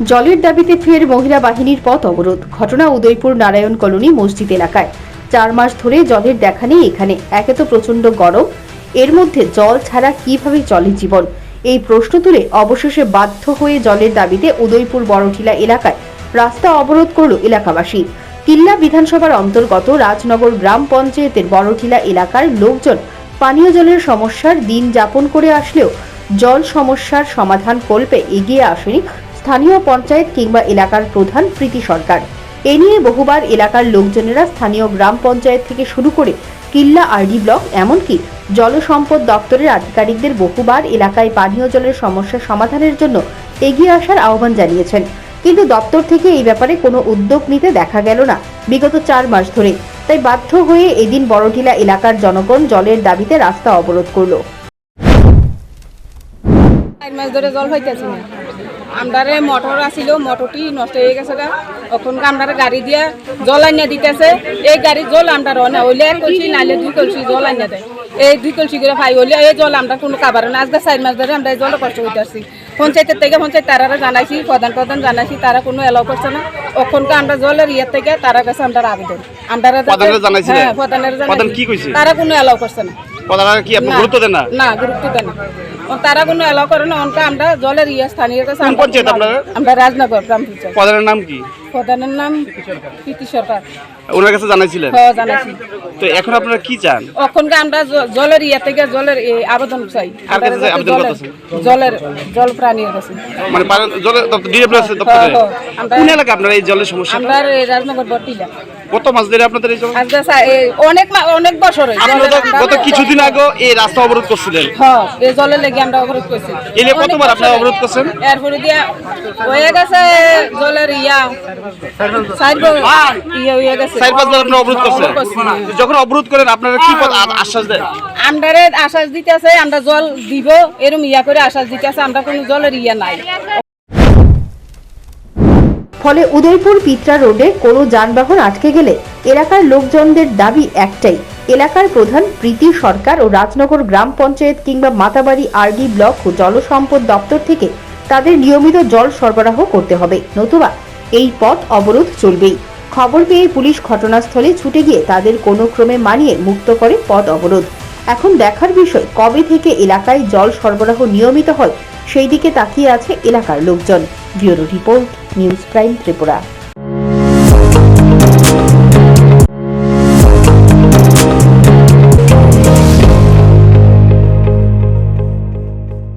জলের দাবিতে ফের মহিলা বাহিনীর পথ অবরোধ। ঘটনা উদয়পুর নারায়ণ কলোনি মসজিদ এলাকায়। 4 মাস ধরে জলের দেখা নেই এখানে। একে তো প্রচন্ড গরম, এর মধ্যে জল ছাড়া কিভাবে চলে জীবন, এই প্রশ্ন তুলে অবশেষে বাধ্য হয়ে জলের দাবিতে উদয়পুর বড়টিলা এলাকায় রাস্তা অবরোধ করল এলাকাবাসী। কিল্লা বিধানসভার অন্তর্গত রাজনগর গ্রাম পঞ্চায়েতের বড়টিলা এলাকার লোকজন পানীয় জলের সমস্যার দিন যাপন করে আসলেও জল সমস্যার সমাধান কল্পে এগিয়ে আসেনি স্থানীয় পঞ্চায়েত কিংবা এলাকার প্রধান প্রীতি সরকার। এ নিয়ে বহুবার এলাকার লোকজনেরা স্থানীয় গ্রাম পঞ্চায়েত থেকে শুরু করে কিল্লা আরডি ব্লক এমনকি জলসম্পদ দপ্তরের আধিকারিকদের বহুবার এলাকায় পানীয় জলের সমস্যা সমাধানের জন্য এগিয়ে আসার আহ্বান জানিয়েছেন, কিন্তু দপ্তর থেকে এই ব্যাপারে কোনো উদ্যোগ নিতে দেখা গেল না বিগত 4 মাস ধরে। তাই বাধ্য হয়ে এদিন বড়টিলা এলাকার জনগণ জলের দাবিতে রাস্তা অবরোধ করল। 4 মাস ধরে জল হইতেছে না। আমরারে মোটর আসিল, মোটরটি নষ্ট হয়ে গেছে গা। ওখানকার আমরা গাড়ি দিয়া জল আনিয়া দিতেছে। এই গাড়ির জল আমরা না হইলে 1 কলসি নাইলে 2 কলসি জল আনিয়া দেয়। এই 2 কলসি করে পাই হইলে এই জল আমরা কোনো কাবার না। আজকে 4 মাস ধরে আমরা এই জল কষ্ট হইতেছি। পঞ্চায়েতের থেকে তারা জানাইছি, প্রধান জানাইছি, তারা কোনো এলাও করছে না। ওখানকার আমরা জলের ইয়ের থেকে তারা কাছে আমরা আবেদন তারা কোনো এলাও করছে না। গুরুত্ব দেয় না, তারা কোনো এলাও করে না। আমরা জলের ইয়ে স্থানীয় কাছে আমরা রাজনগর গ্রাম পঞ্চায়েত। প্রধানের নাম কি? প্রধানের নাম প্রীতি সরকার। ওনার কাছে জানাইছিলেন? হ্যাঁ, জানাইছি। তো এখন আপনারা কি চান? ওখানকার আমরা জলের ইয়ে থেকে জলের আবেদন চাই। জল প্রাণীর কাছে মানে কোন এলাকা আপনারা এই জলের সমস্যা? আমরা রাজনগর বটিলা। কত মাস ধরে আপনাদের এই জল? অনেক বছর গত কিছুদিন আগে এই রাস্তা অবরোধ করছিলেন। হ্যাঁ, এই জলের লেগে আমরা অবরোধ করছি। এলে কতবার আপনারা অবরোধ করছেন? এরপরে দিয়া হয়ে গেছে জলের ইয়া 4 গেছে। 4-5 বার আপনারা অবরোধ করছেন। যখন অবরোধ করেন আপনারা কি আশ্বাস দেন? আমরারে আশ্বাস দিতেছে আমরা জল দিব, এরকম ইয়া করে আশ্বাস দিতেছে। আমরা কোনো জলের ইয়া নাই। ফলে উদয়পুর পিত্রা রোডে কোনো যানবাহন আটকে গেলে এলাকার লোকজনদের দাবি একটাই, এলাকার প্রধান প্রীতি সরকার ও রাজনগর গ্রাম পঞ্চায়েত কিংবা মাতাবাড়ি আরডি ব্লক ও জলসম্পদ দপ্তর থেকে তাদের নিয়মিত জল সরবরাহ করতে হবে, নতুবা এই পথ অবরোধ চলবেই। খবর পেয়ে পুলিশ ঘটনাস্থলে ছুটে গিয়ে তাদের কোনো ক্রমে মানিয়ে মুক্ত করে পথ অবরোধ। এখন দেখার বিষয় কবে থেকে এলাকায় জল সরবরাহ নিয়মিত হয় সেই দিকে তাকিয়ে আছে এলাকার লোকজন। Bureau report, news prime Tripura.